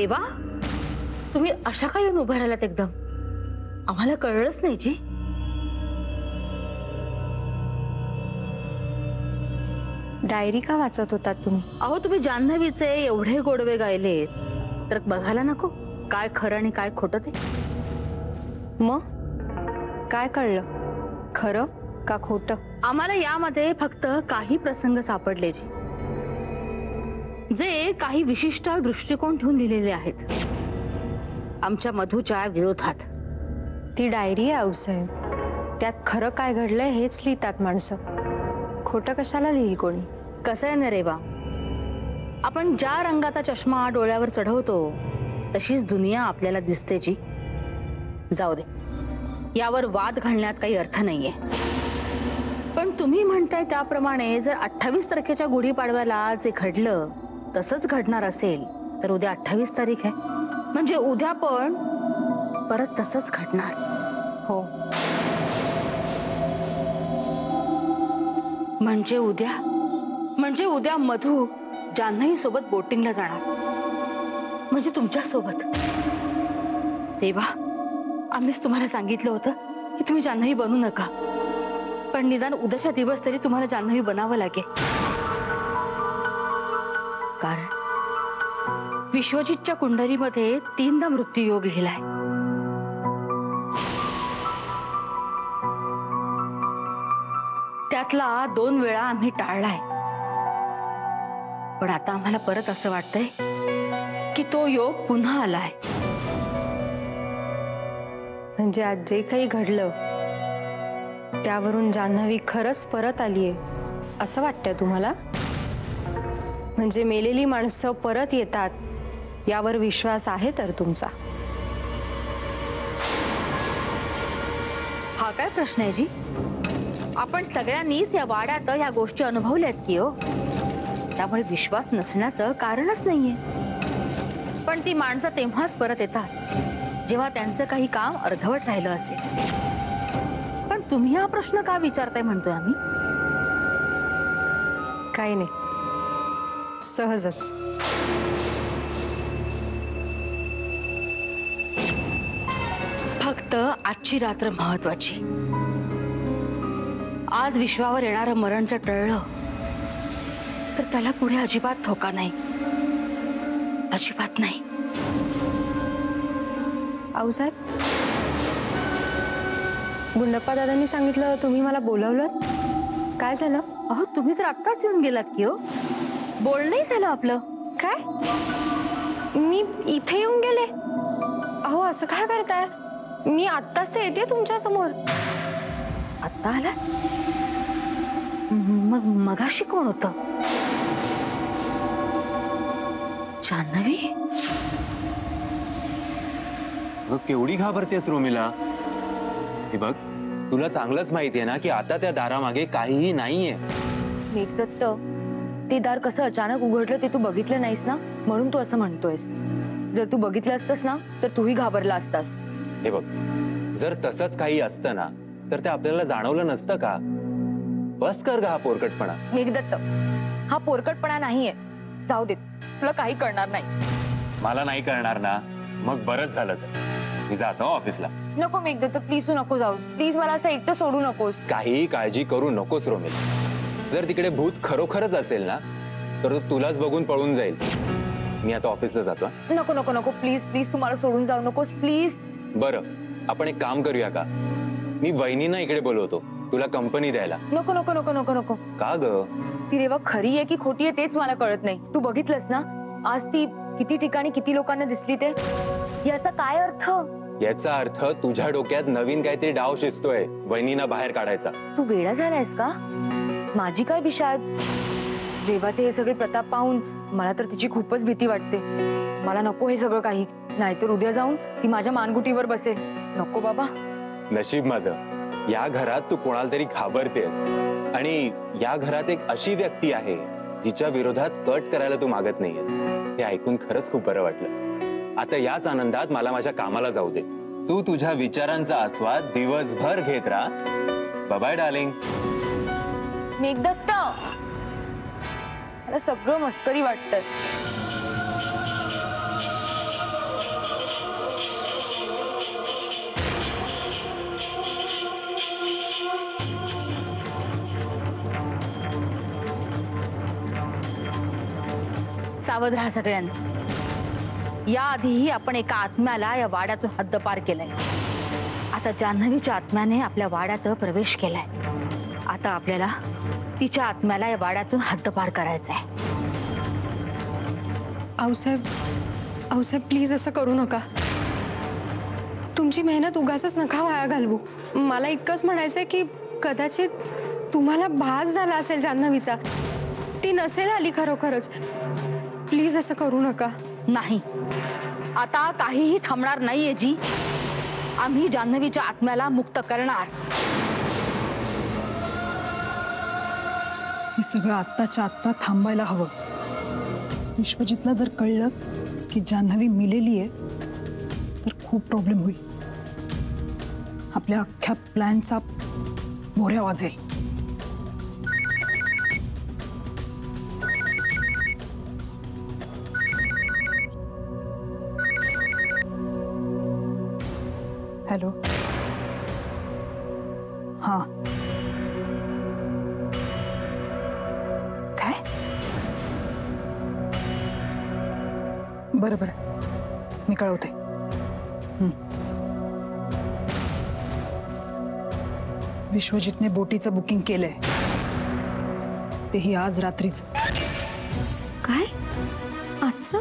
रेवा, तुम्ही अशा काय येऊन उभं राहिलात एकदम? आम्हाला कळलंच नाही जी. डायरी का वाचत होतात तुम्ही? अहो, तुम्ही जान्हवीचे एवढे गोडवे गायले तर बघायला नको काय खरं आणि काय खोटं ते. मग काय कळलं, खरं का खोटं? आम्हाला यामध्ये फक्त काही प्रसंग सापडले जी, जे काही विशिष्ट दृष्टिकोन ठेवून लिहिलेले आहेत आमच्या मधूच्या विरोधात. ती डायरी आहे आऊसाहेब, त्यात खरं काय घडलंय हेच लिहितात माणसं. खोटं कशाला लिहिल कोणी? कसं आहे ना रेवा, आपण ज्या रंगाचा चष्मा डोळ्यावर चढवतो तशीच दुनिया आपल्याला दिसते जी. जाऊ दे, यावर वाद घालण्यात काही अर्थ नाहीये. पण तुम्ही म्हणताय त्याप्रमाणे जर 28 तारखेच्या गुढीपाडव्याला जे घडलं तसंच घडणार असेल तर उद्या 28 तारीख आहे, म्हणजे उद्या पण परत तसंच घडणार. हो, म्हणजे उद्या मधू जान्हवी सोबत बोटिंगला जाणार, म्हणजे तुमच्या सोबत. तेव्हा आम्हीच तुम्हाला सांगितलं होतं की तुम्ही जान्हवी बनू नका, पण निदान उद्याच्या दिवस तरी तुम्हाला जान्हवी बनावं लागेल. कारण विश्वजितच्या कुंडलीमध्ये 3दा मृत्यूयोग लिहिलाय. त्यातला 2 वेळा आम्ही टाळलाय, पण आता आम्हाला परत असं वाटतंय की तो योग पुन्हा आलाय. म्हणजे आज जे काही घडलं त्यावरून जान्हवी खरंच परत आलीये असं वाटतंय तुम्हाला? म्हणजे मेलेली माणसं परत येतात यावर विश्वास आहे तर तुमचा? हा काय प्रश्न आहे जी? आपण सगळ्यांनीच या वाड्यात ह्या गोष्टी अनुभवल्यात की हो, त्यामुळे विश्वास नसण्याचं कारणच नाहीये. पण ती माणसं तेव्हाच परत येतात जेव्हा त्यांचं काही काम अर्धवट राहिलं असेल. पण तुम्ही हा प्रश्न का विचारताय म्हणतोय आम्ही? काही नाही, सहजच. फक्त आजची रात्र महत्वाची. आज विश्वावर येणारं मरण जर टळलं तर त्याला पुढे अजिबात धोका नाही, अजिबात नाही. आऊसाहेब, गुंडप्पा दादांनी सांगितलं तुम्ही मला बोलवलं, काय झालं? अहो, तुम्ही तर आत्ताच येऊन गेलात की हो. बोलणंही झालं आपलं. काय? मी इथे येऊन गेले? अहो, असं काय करताय? मी आत्ताच येते तुमच्या समोर. आत्ता आला? मग मगाशी कोण होतं? जान्हवी? केवढी घाबरतेस रोमिला? हे बघ, तुला चांगलंच माहितीये ना की आता त्या दारामागे काहीही नाहीये. मेघदत्त, ते दार कसं अचानक उघडलं ते तू बघितलं नाहीस ना, म्हणून तू असं म्हणतोयस. जर तू बघितलं असतंस ना तर तूही घाबरला असतास. हे बघ, जर तसंच काही असतं ना तर ते आपल्याला जाणवलं नसतं का? बस कर ग हा पोरकटपणा. मेघदत्त, हा पोरकटपणा नाहीये. जाऊ दे, तुला काही कळणार नाही. मला नाही कळणार ना, मग बरंच झालं तर मी जातो ऑफिसला. नको मेघदत्त, प्लीज तू नको जाऊस. प्लीज मला असं एकटं सोडू नकोस. काही काळजी करू नकोस रोमिला. जर तिकडे भूत खरोखरच असेल ना तर तो तुलाच बघून पळून जाईल. मी आता ऑफिसला जातो. नको नको नको, प्लीज प्लीज तू मला सोडून जाऊ नकोस, प्लीज. बरं, आपण एक काम करूया का? मी वहिनींना इकडे बोलवतो तुला कंपनी द्यायला. नको नको नको नको नको. का ग? ती रेवा खरी आहे की खोटी आहे तेच मला कळत नाही. तू बघितलंस ना आज ती किती ठिकाणी किती लोकांना दिसली ते. याचा काय अर्थ? याचा अर्थ तुझ्या डोक्यात नवीन काहीतरी डाव शिजतोय वहिनींना बाहेर काढायचा. तू वेडा झालायस का? माझी काय विषाद. रेवाचे हे सगळे प्रताप पाहून मला तर तिची खूपच भीती वाटते. मला नको हे सगळं काही, नाहीतर उद्या जाऊन ती माझ्या मानगुटीवर बसेल. नको बाबा. नशीब माझं, या घरात तू कोणाला तरी घाबरतेस आणि या घरात एक अशी व्यक्ती आहे जिच्या विरोधात कट करायला तू मागत नाहीयेस. हे ऐकून खरंच खूप बरं वाटलं. आता याच आनंदात मला माझ्या कामाला जाऊ दे. तू तुझ्या विचारांचा आस्वाद दिवसभर घेत राहा. Bye bye darling. मेघदत्त, मला सगळं मस्करी वाटतं. सावध राहा सगळ्यांनी. याआधीही आपण एका आत्म्याला या वाड्यातून हद्दपार केलंय. आता जान्हवीच्या आत्म्याने आपल्या वाड्यात प्रवेश केलाय. आता आपल्याला तिच्या आत्म्याला या वाड्यातून हद्दपार करायचं आहे. आऊसाहेब प्लीज असं करू नका. तुमची मेहनत उगाचच नका वाया घालवू. मला इतकंच म्हणायचंय की कदाचित तुम्हाला भास झाला असेल जान्हवीचा. ती नसेल आली खरोखरच. प्लीज असं करू नका. नाही, आता काहीही थांबणार नाहीये जी. आम्ही जान्हवीच्या आत्म्याला मुक्त करणार. हे सगळं आत्ताच्या आत्ता थांबायला हवं. विश्वजितला जर कळलं की जान्हवी मेलेली आहे तर खूप प्रॉब्लेम होईल. आपल्या अख्ख्या प्लॅनचा भोऱ्या वाजेल. हॅलो. हा काय? बरं बरं, मी कळवते. विश्वजितने बोटीचं बुकिंग केलंय, तेही आज रात्रीच. काय आजचं?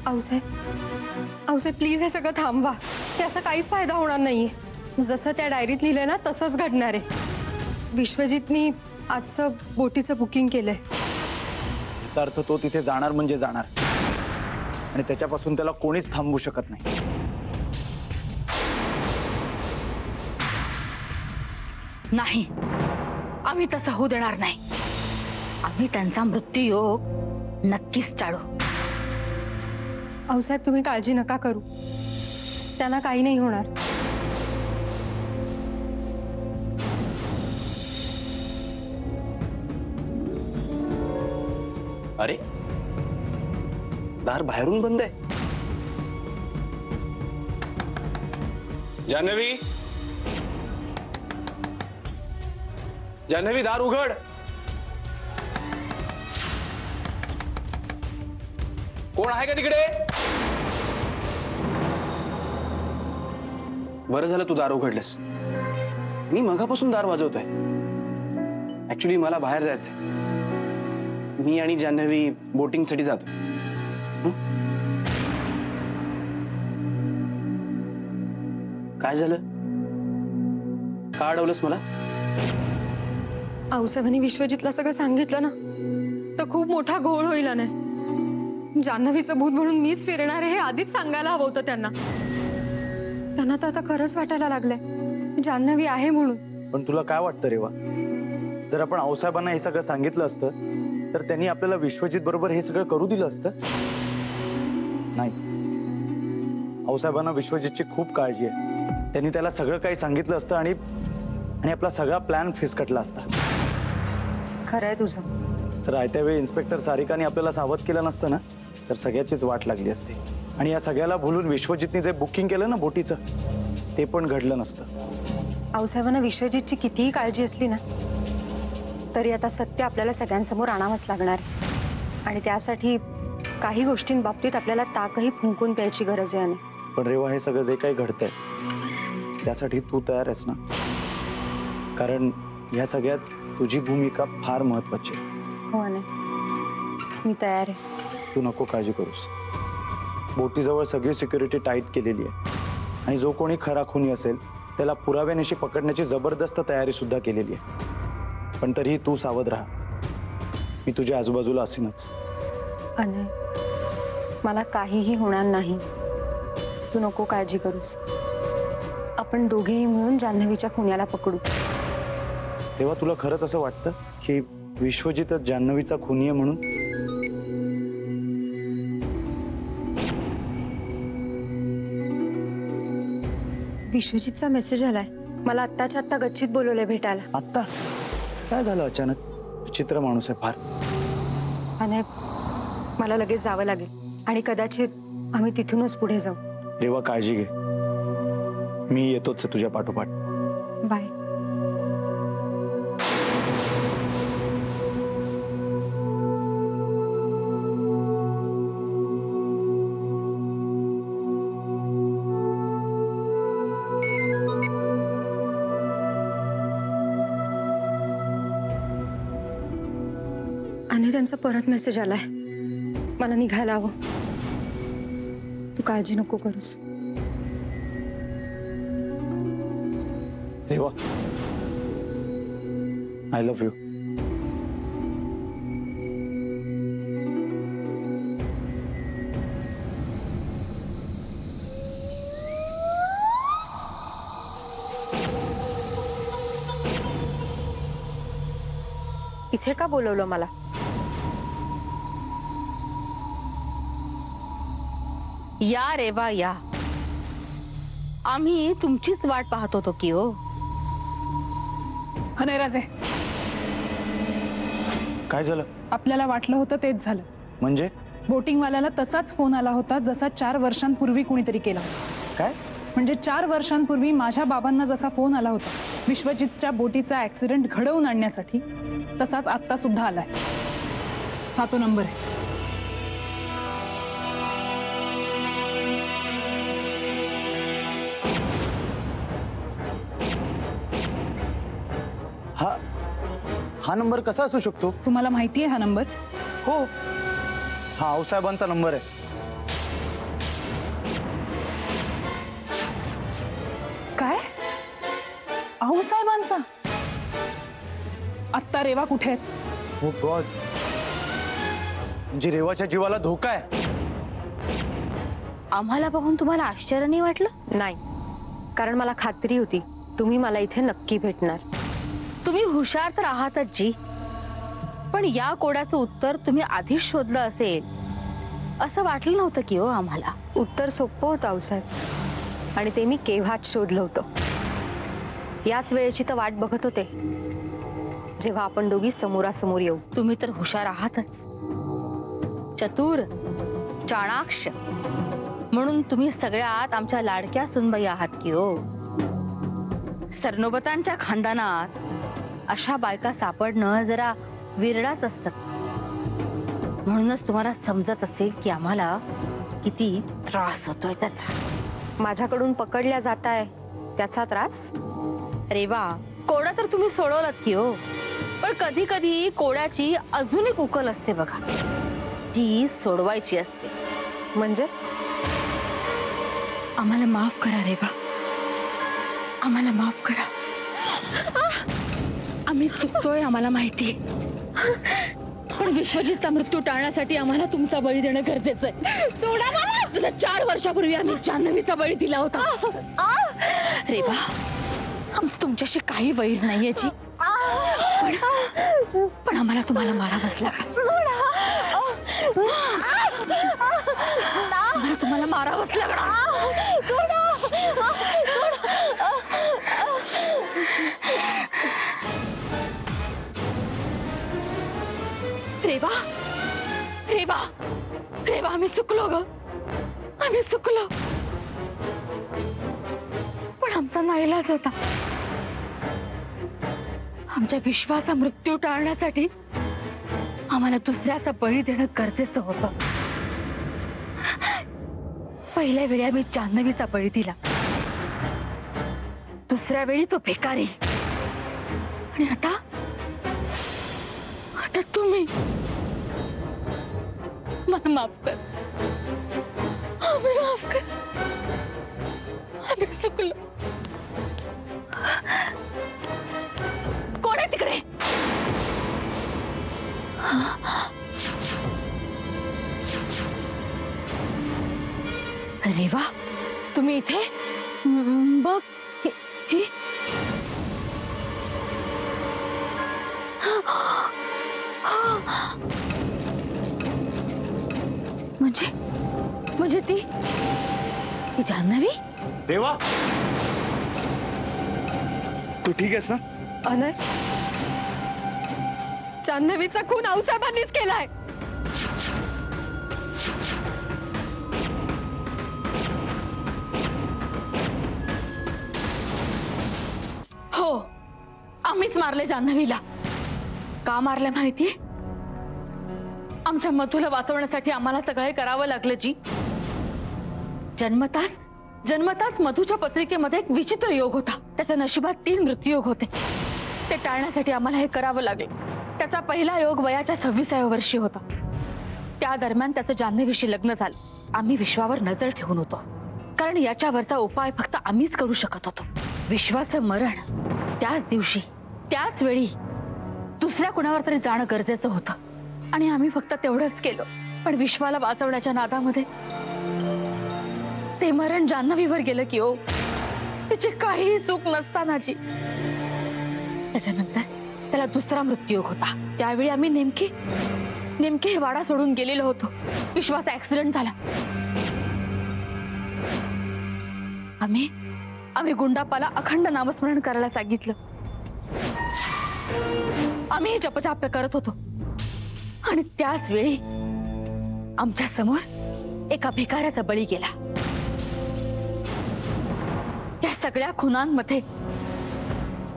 आऊसाहेब प्लीज हे सगळं थांबवा. त्याचा काहीच फायदा होणार नाहीये. जसं त्या डायरीत लिहिलंय ना तसंच घडणार आहे. विश्वजितनी आजचं बोटीचं बुकिंग केलंय. याचा अर्थ तो तिथे जाणार म्हणजे जाणार, आणि त्याच्यापासून त्याला कोणीच थांबवू शकत नाही. नाही, आम्ही तसं होऊ देणार नाही. आम्ही त्यांचा मृत्यूयोग नक्कीच टाळू. आऊसाहेब तुम्ही काळजी नका करू. त्यांना काही नाही होणार. अरे, दार बाहेरून बंद आहे. जान्हवी, जान्हवी, दार उघड. कोण आहे का तिकडे? बरं झालं तू दार उघडलंस. मी मगापासून दार वाजवतोय. ऍक्च्युली मला बाहेर जायचंय. मी आणि जान्हवी बोटिंगसाठी जातो. काय झालं? का अडवलंस मला? आऊसाहेबांनी विश्वजितला सगळं सांगितलं ना तर खूप मोठा घोळ होईल. नाही जान्हवीचं भूत म्हणून मीच फिरणार आहे हे आधीच सांगायला हवं होतं त्यांना. त्यांना तर आता खरंच वाटायला लागलंय जान्हवी आहे म्हणून. पण तुला काय वाटतं रेवा, जर आपण आऊसाहेबांना हे सगळं सांगितलं असतं तर त्यांनी आपल्याला विश्वजित बरोबर हे सगळं करू दिलं असतं? नाही, आऊसाहेबांना विश्वजितची खूप काळजी आहे. त्यांनी त्याला सगळं काही सांगितलं असतं आणि आपला सगळा प्लॅन फिसकटला असता. खरंय तुझं. जर आयत्या वेळी इन्स्पेक्टर सारिकाने आपल्याला सावध केलं नसतं ना तर सगळ्याचीच वाट लागली असती. आणि या सगळ्याला भुलून विश्वजितने जे बुकिंग केलं ना बोटीचं, ते पण घडलं नसतं. आऊसाहेबांना विश्वजितची कितीही काळजी असली ना तरी आता सत्य आपल्याला सगळ्यांसमोर आणावंच लागणार. आणि त्यासाठी काही गोष्टींबाबतीत आपल्याला ताकही फुंकून प्यायची गरज आहे. पण रेवा, हे सगळं जे काही घडतंय त्यासाठी तू तयार आहेस ना? कारण या सगळ्यात तुझी भूमिका फार महत्वाची आहे. हो अने, मी तयार आहे. तू नको काळजी करूस. बोटीजवळ सगळी सिक्युरिटी टाईट केलेली आहे आणि जो कोणी खरा खुनी असेल त्याला पुराव्यानिशी पकडण्याची जबरदस्त तयारी सुद्धा केलेली आहे. पण तरीही तू सावध राहा. मी तुझ्या आजूबाजूला असीनच. अने, मला काहीही होणार नाही. तू नको काळजी करूस. आपण दोघेही मिळून जान्हवीच्या खुन्याला पकडू. तेव्हा तुला खरंच असं वाटतं की विश्वजितच जान्हवीचा खुनी आहे म्हणून? विश्वजितचा मेसेज आलाय. मला आत्ताच्या आत्ता गच्चीत बोलवलंय भेटायला. आत्ता काय झालं अचानक? विचित्र माणूस आहे फार. आणि मला लगेच जावं लागेल आणि कदाचित आम्ही तिथूनच पुढे जाऊ. रेवा, काळजी घे. मी येतोच तुझ्या पाठोपाठ. बाय. आऊसाहेबांचा परत मेसेज आलाय. मला निघायला हवं. तू काळजी नको करूस. देवा, आय लव्ह यू. इथे का बोलवलं मला? या रेवा या. आम्ही तुमचीच वाट पाहत होतो की हो. हा नाही राजे, काय झालं? आपल्याला वाटलं होतं तेच झालं. म्हणजे बोटिंगवाल्याला तसाच फोन आला होता जसा 4 वर्षांपूर्वी कुणीतरी केला. काय? म्हणजे 4 वर्षांपूर्वी माझ्या बाबांना जसा फोन आला होता विश्वजितच्या बोटीचा ऍक्सिडेंट घडवून आणण्यासाठी, तसाच आत्ता सुद्धा आलाय. हा तो नंबर आहे. हा नंबर कसा असू शकतो? तुम्हाला माहितीये हा नंबर? हो, हा आऊसाहेबांचा नंबर आहे. काय? आऊसाहेबांचा? आत्ता रेवा कुठे आहेत? हो गॉड, म्हणजे रेवाच्या जीवाला धोका आहे. आम्हाला पाहून तुम्हाला आश्चर्य नाही वाटलं? नाही, कारण मला खात्री होती तुम्ही मला इथे नक्की भेटणार. तुम्ही हुशार तर आहातच जी, पण या कोड्याचं उत्तर तुम्ही आधीच शोधलं असेल असं वाटलं नव्हतं की हो आम्हाला. उत्तर सोपं होतं आऊसाहेब, आणि ते मी केव्हाच शोधलं होतं. याच वेळेची तर वाट बघत होते जेव्हा आपण दोघी समोरासमोर येऊ. तुम्ही तर हुशार आहातच, चतुर, चाणाक्ष, म्हणून तुम्ही सगळ्यात आमच्या लाडक्या सुनबाई आहात की हो. सरनोबतांच्या खानदानात अशा बायका सापडणं जरा विरळाच असतं. म्हणूनच तुम्हाला समजत असेल की आम्हाला किती त्रास होतोय त्याचा. माझ्याकडून पकडल्या जाताय त्याचा त्रास? रेवा, कोडा तर तुम्ही सोडवलात की हो, पण कधी कधी कोड्याची अजून एक उकल असते बघा, जी सोडवायची असते. म्हणजे? आम्हाला माफ करा रेवा, आम्हाला माफ करा. आम्ही चुकतोय, आम्हाला माहिती, पण विश्वजितचा मृत्यू टाळण्यासाठी आम्हाला तुमचा बळी देणं गरजेचं आहे. सोडा मला. 4 वर्षापूर्वी आम्ही जान्हवीचा बळी दिला होता. रेवा, आमचं तुमच्याशी काही वैर नाहीये जी, पण आम्हाला तुम्हाला मारावंच लागलं. आम्हाला तुम्हाला मारावंच लागणार. रेवा, रेवा, रेवा, आम्ही चुकलो ग, आम्ही चुकलो, पण आमचा नाईलाज होता. आमच्या विश्वाचा मृत्यू टाळण्यासाठी आम्हाला दुसऱ्याचा बळी देणं गरजेचं होतं. पहिल्या वेळी आम्ही जान्हवीचा बळी दिला, दुसऱ्या वेळी तो भिकारी, आणि आता तुम्ही. मला माफ कर, आम्ही माफ कर, आम्ही चुकलो. कोण आहे तिकडे? रेवा, तुम्ही इथे? बघ, म्हणजे ती जान्हवी? देवा, तू ठीक आहेस ना? अनय, जान्हवीचा खून आऊसाहेबांनीच केलाय. हो, आम्हीच मारले जान्हवीला. का मारले माहितीये? आमच्या मधूला वाचवण्यासाठी आम्हाला सगळे करावं लागलं जी. जन्मताच मधूच्या पत्रिकेमध्ये एक विचित्र योग होता. त्याच्या नशिबात 3 मृत्यूयोग होते. ते टाळण्यासाठी आम्हाला हे करावं लागेल. त्याचा पहिला योग वयाच्या 26व्या वर्षी होता. त्या दरम्यान त्याचं जान्हवीशी लग्न झालं. आम्ही विश्वावर नजर ठेवून होतो, कारण याच्यावरचा उपाय फक्त आम्हीच करू शकत होतो. विश्वाचं मरण त्याच दिवशी त्याच वेळी दुसऱ्या कुणावर तरी जाणं गरजेचं होतं आणि आम्ही फक्त तेवढंच केलं. पण विश्वाला वाचवण्याच्या नादामध्ये ते मरण जान्हवीवर गेलं की ओ, त्याची काहीही चूक नसतानाची. त्याच्यानंतर त्याला दुसरा मृत्यूयोग होता. त्यावेळी आम्ही नेमके हे वाडा सोडून गेलेलो होतो. विश्वाचा ऍक्सिडेंट झाला. आम्ही गुंडापाला अखंड नामस्मरण करायला सांगितलं. आम्ही जपजाप करत होतो आणि त्याच वेळी आमच्या समोर एका भिकाऱ्याचा बळी गेला. या सगळ्या खुनांमध्ये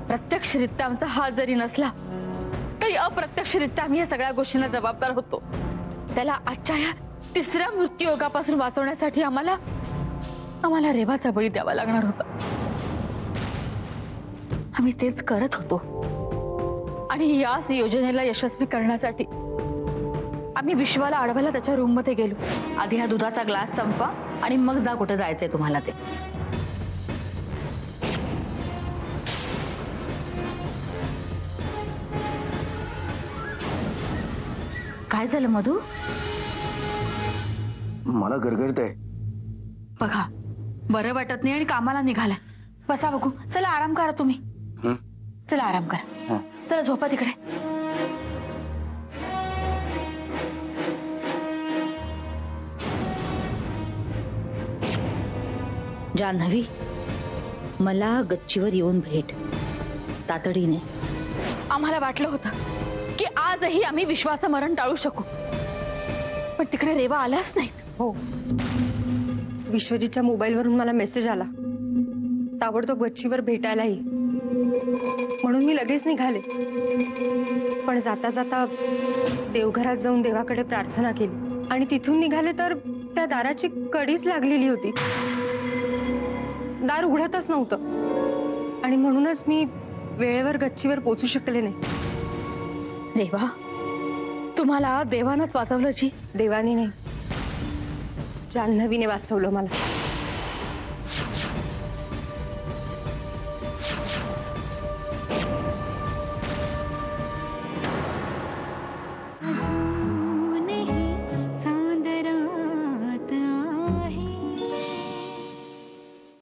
प्रत्यक्षरित्या आमचा हात जरी नसला तरी अप्रत्यक्षरित्या आम्ही या सगळ्या गोष्टींना जबाबदार होतो. त्याला आजच्या या तिसऱ्या मृत्यूयोगापासून वाचवण्यासाठी आम्हाला रेवाचा बळी द्यावा लागणार होता. आम्ही तेच करत होतो आणि याच योजनेला यशस्वी करण्यासाठी आम्ही विश्वाला अडवायला त्याच्या रूम मध्ये गेलो. आधी हा दुधाचा ग्लास संपवा आणि मग जा कुठे जायचंय तुम्हाला ते. काय झालं मधू? मला गरगरतंय. बघा, बरं वाटत नाही आणि कामाला निघाला. बसा बघू. चला आराम करा तुम्ही. चला आराम करा. चला झोपा तिकडे. जान्हवी, मला गच्चीवर येऊन भेट तातडीने. आम्हाला वाटलं होतं की आजही आम्ही विश्वाचं मरण टाळू शकू, पण तिकडे रेवा आलाच नाही. हो, विश्वजीतच्या मोबाईलवरून मला मेसेज आला, ताबडतोब गच्चीवर भेटायलाही. म्हणून मी लगेच निघाले. पण जाता जाता देवघरात जाऊन देवाकडे प्रार्थना केली आणि तिथून निघाले तर त्या दाराची कडीच लागलेली होती. दार उघडतच नव्हतं आणि म्हणूनच मी वेळेवर गच्चीवर पोहोचू शकले नाही. देवा, तुम्हाला देवानंच वाचवलं जी. देवाने नाही, जान्हवीने वाचवलं मला.